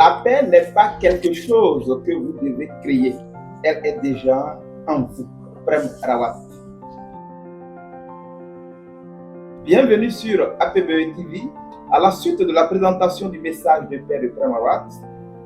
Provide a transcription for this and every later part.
La paix n'est pas quelque chose que vous devez créer. Elle est déjà en vous. Prem Rawat. Bienvenue sur APBE TV. À la suite de la présentation du message de Père de Prem Rawat,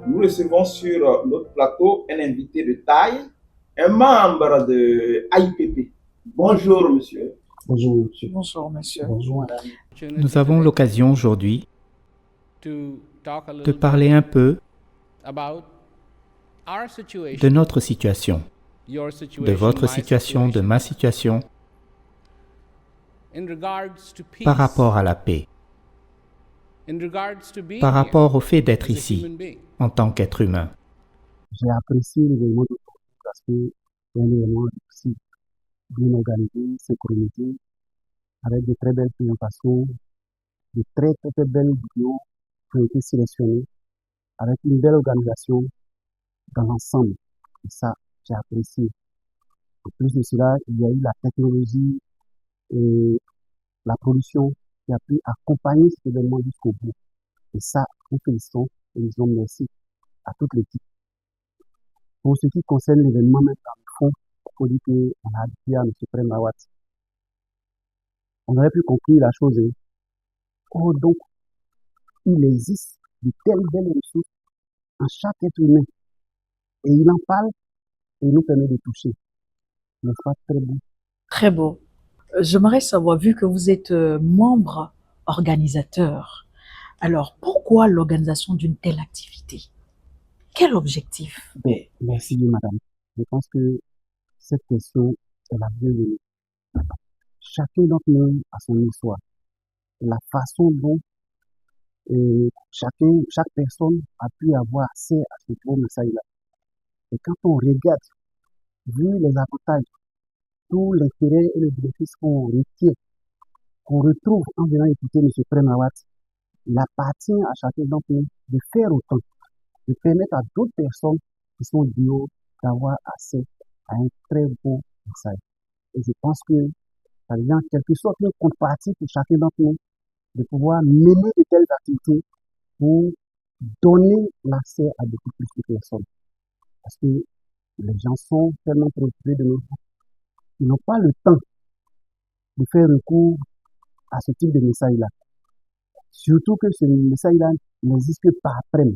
nous recevons sur notre plateau un invité de taille, un membre de AIPP. Bonjour, monsieur. Bonjour, monsieur. Bonjour, monsieur. Bonjour, madame. Nous avons l'occasion aujourd'hui de parler un peu de notre situation, de votre situation, de ma situation, par rapport à la paix, par rapport au fait d'être ici en tant qu'être humain. J'ai apprécié l'événement d'aujourd'hui parce que c'est un événement aussi bien organisé, synchronisé, avec de très belles présentations, de très belles vidéos qui ont été sélectionnées, avec une belle organisation dans l'ensemble. Et ça, j'ai apprécié. En plus de cela, il y a eu la technologie et la production qui a pu accompagner cet événement jusqu'au bout. Et ça, nous félicitons et nous disons merci à toute l'équipe. Pour ce qui concerne l'événement même dans le fond, il faut dire qu'on a dit à M. Prem Rawat, on aurait pu conclure la chose. Oh, donc, il existe de telles belles ressources en chaque être humain. Et il en parle et il nous permet de toucher. N'est-ce pas très beau? Très beau. J'aimerais savoir, vu que vous êtes membre organisateur, alors pourquoi l'organisation d'une telle activité? Quel objectif? Ben, merci, madame. Je pense que cette question est la bienvenue. Chacun d'entre nous a son histoire. La façon dont chaque personne a pu avoir accès à ce gros message-là. Et quand on regarde, vu les avantages, tout l'intérêt et le bénéfice qu'on retient, qu'on retrouve en venant écouter M. Prem Rawat, il appartient à chacun d'entre nous de faire autant, de permettre à d'autres personnes qui sont du haut d'avoir accès à un très beau message. Et je pense que ça devient en quelque sorte une contrepartie pour chacun d'entre nous de pouvoir mener de telles activités pour donner l'accès à beaucoup plus de personnes. Parce que les gens sont tellement préoccupés de nos jours. Ils n'ont pas le temps de faire recours à ce type de message-là. Surtout que ce message-là n'existe que par après.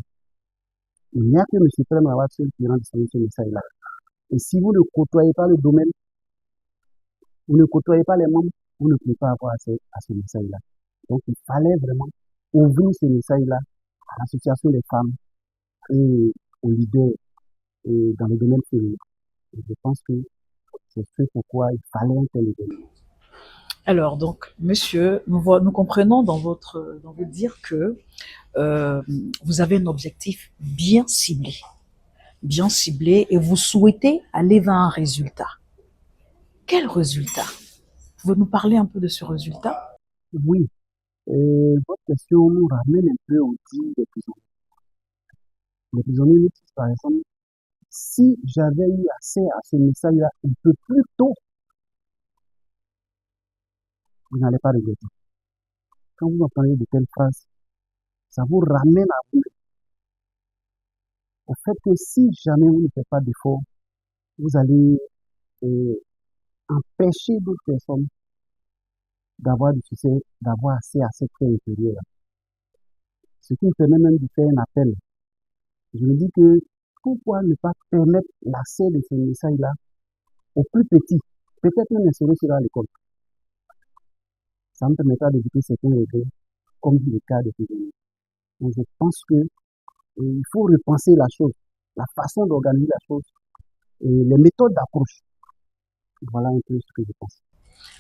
Il n'y a que M. Prem Rawat seul qui rend disponible ce message-là. Et si vous ne côtoyez pas le domaine, vous ne côtoyez pas les membres, vous ne pouvez pas avoir accès à ce message-là. Donc, il fallait vraiment ouvrir ce message-là à l'association des femmes et aux leaders dans le domaine féminin. Et je pense que c'est ce pourquoi il fallait un tel événement. Alors, donc, monsieur, nous comprenons dans votre dire que vous avez un objectif bien ciblé, et vous souhaitez aller vers un résultat. Quel résultat? Vous pouvez nous parler un peu de ce résultat? Oui, votre question nous ramène un peu au dit des prisonniers. Les prisonniers nous disent, par exemple, si j'avais eu accès à ce message-là un peu plus tôt, vous n'allez pas regretter. Quand vous entendez de telles phrases, ça vous ramène à vous. Au fait que si jamais vous ne faites pas d'effort, vous allez empêcher d'autres personnes d'avoir du succès, d'avoir accès à cette paix intérieure. Ce qui me permet même de faire un appel. Je me dis que pourquoi ne pas permettre l'accès de ce message-là aux plus petits, peut-être même insérer cela à l'école. Ça me permettra d'éviter certains regrets, comme le cas de prisonniers. Donc je pense que il faut repenser la chose, la façon d'organiser la chose et les méthodes d'approche. Voilà un peu ce que je pense.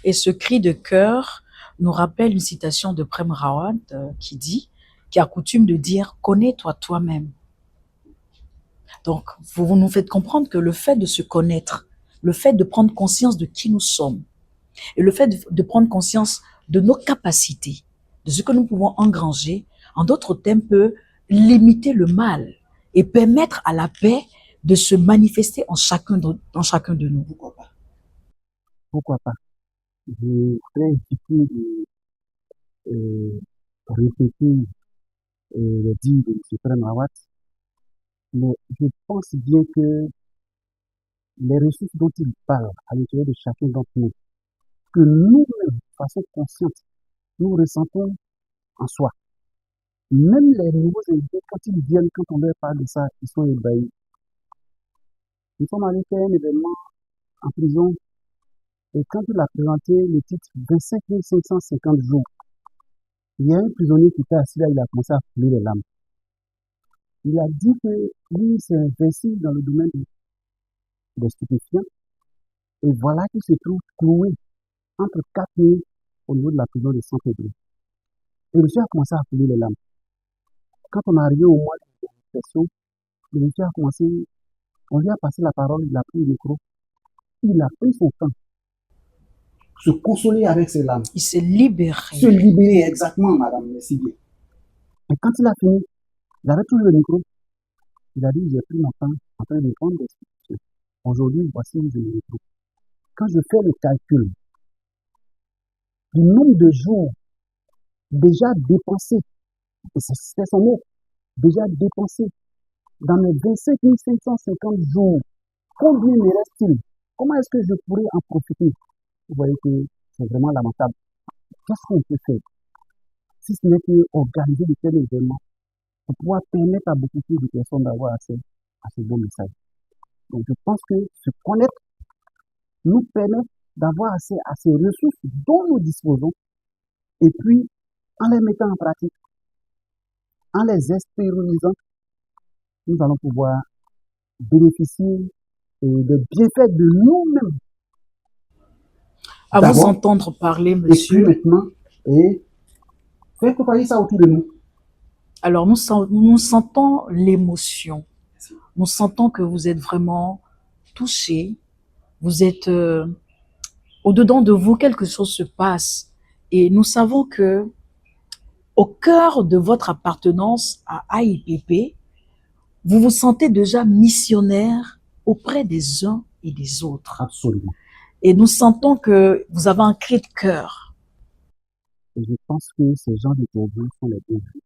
Et ce cri de cœur nous rappelle une citation de Prem Rawat qui a coutume de dire « Connais-toi toi-même ». Donc, vous nous faites comprendre que le fait de se connaître, le fait de prendre conscience de qui nous sommes, et le fait de prendre conscience de nos capacités, de ce que nous pouvons engranger, en d'autres termes, peut limiter le mal et permettre à la paix de se manifester en chacun de nous. Pourquoi pas? Pourquoi pas? Je ferai un petit peu de répéter les dires de M. Prem Rawat Mais je pense bien que les ressources dont il parle à l'intérieur de chacun d'entre nous, que nous-mêmes, de façon consciente, nous ressentons en soi. Même les nouveaux invités, quand ils viennent, quand on leur parle de ça, ils sont ébahis. Nous sommes allés faire un événement en prison et quand il a présenté le titre 25 550 jours, il y a un prisonnier qui était assis là, il a commencé à couler les larmes. Il a dit que lui s'est investi dans le domaine des stupéfiants et voilà qu'il se trouve cloué entre quatre murs au niveau de la prison de Saint-Pédro. Et le monsieur a commencé à couler les larmes. Quand on est arrivé au mois de manifestation, le monsieur a commencé, on lui a passé la parole, il a pris le micro, il a pris son temps, se consoler avec ses larmes. Il s'est libéré. Se libérer, exactement, madame, merci bien. Et quand il a fini, il avait toujours le micro. Il a dit, j'ai pris mon temps en train de prendre des institutions. Aujourd'hui, voici le micro. Quand je fais le calcul du nombre de jours déjà dépensés, et c'est son mot, déjà dépensés dans mes 25 550 jours, combien me reste-t-il? Comment est-ce que je pourrais en profiter? Vous voyez que c'est vraiment lamentable. Qu'est-ce qu'on peut faire? Si ce n'est qu'organiser de tels événements pour pouvoir permettre à beaucoup plus de personnes d'avoir accès à ce beau message. Donc je pense que se connaître nous permet d'avoir accès à ces ressources dont nous disposons et puis en les mettant en pratique, en les extériorisant, nous allons pouvoir bénéficier des bienfaits de nous-mêmes. À vous entendre parler, monsieur. Et puis maintenant, faire côtoyer ça autour de nous. Alors, nous sentons l'émotion. Nous sentons que vous êtes vraiment touché. Vous êtes au-dedans de vous, quelque chose se passe. Et nous savons que au cœur de votre appartenance à AIPP, vous vous sentez déjà missionnaire auprès des uns et des autres. Absolument. Et nous sentons que vous avez un cri de cœur. Et je pense que ces gens de problèmes sont les bienvenus.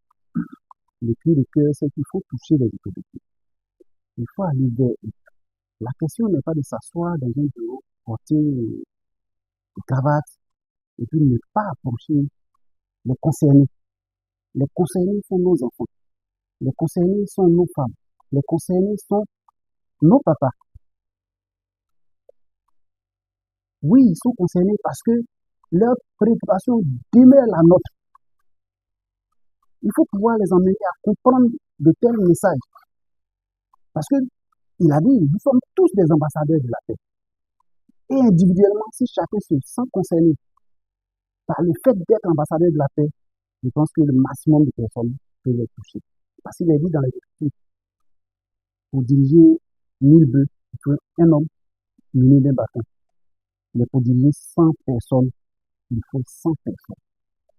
Le cri de cœur, c'est qu'il faut toucher les autorités. Il faut aller vers eux. La question n'est pas de s'asseoir dans un bureau, porter une cravate et puis ne pas approcher les concernés. Les concernés sont nos enfants. Les concernés sont nos femmes. Les concernés sont nos papas. Oui, ils sont concernés parce que leur préoccupation demeure la nôtre. Il faut pouvoir les emmener à comprendre de tels messages. Parce que, il a dit, nous sommes tous des ambassadeurs de la paix. Et individuellement, si chacun se sent concerné par le fait d'être ambassadeur de la paix, je pense que le maximum de personnes peut les toucher. Parce qu'il est dit dans les Écritures, pour diriger 1000 bœufs, il faut un homme muni d'un bâton. Mais pour diriger 100 personnes, il faut 100 personnes.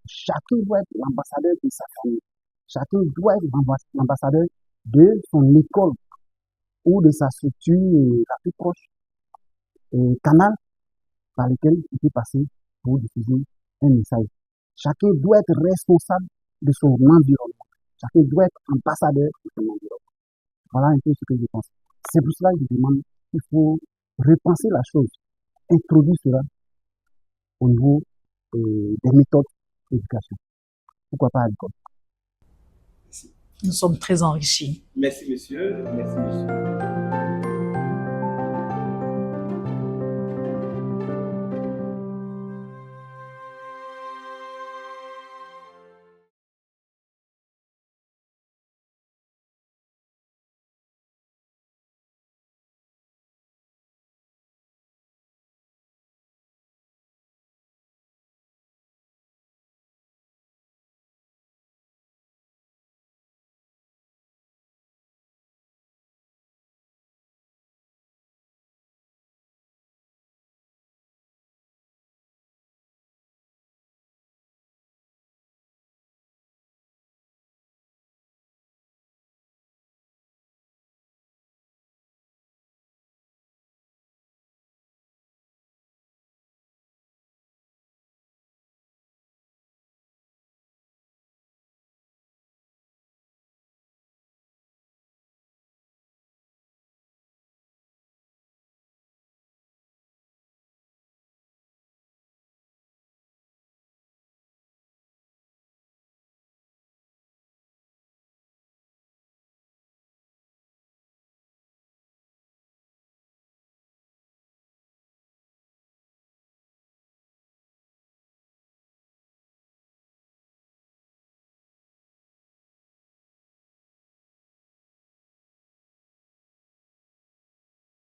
Chacun doit être l'ambassadeur de sa famille. Chacun doit être l'ambassadeur de son école ou de sa structure la plus proche, canal par lequel il peut passer pour diffuser un message. Chacun doit être responsable de son environnement. Chacun doit être ambassadeur de son environnement. Voilà un peu ce que je pense. C'est pour cela que je demande qu'il faut repenser la chose, introduire cela au niveau des méthodes d'éducation. Pourquoi pas à l'école? Nous sommes très enrichis. Merci, monsieur. Merci, monsieur.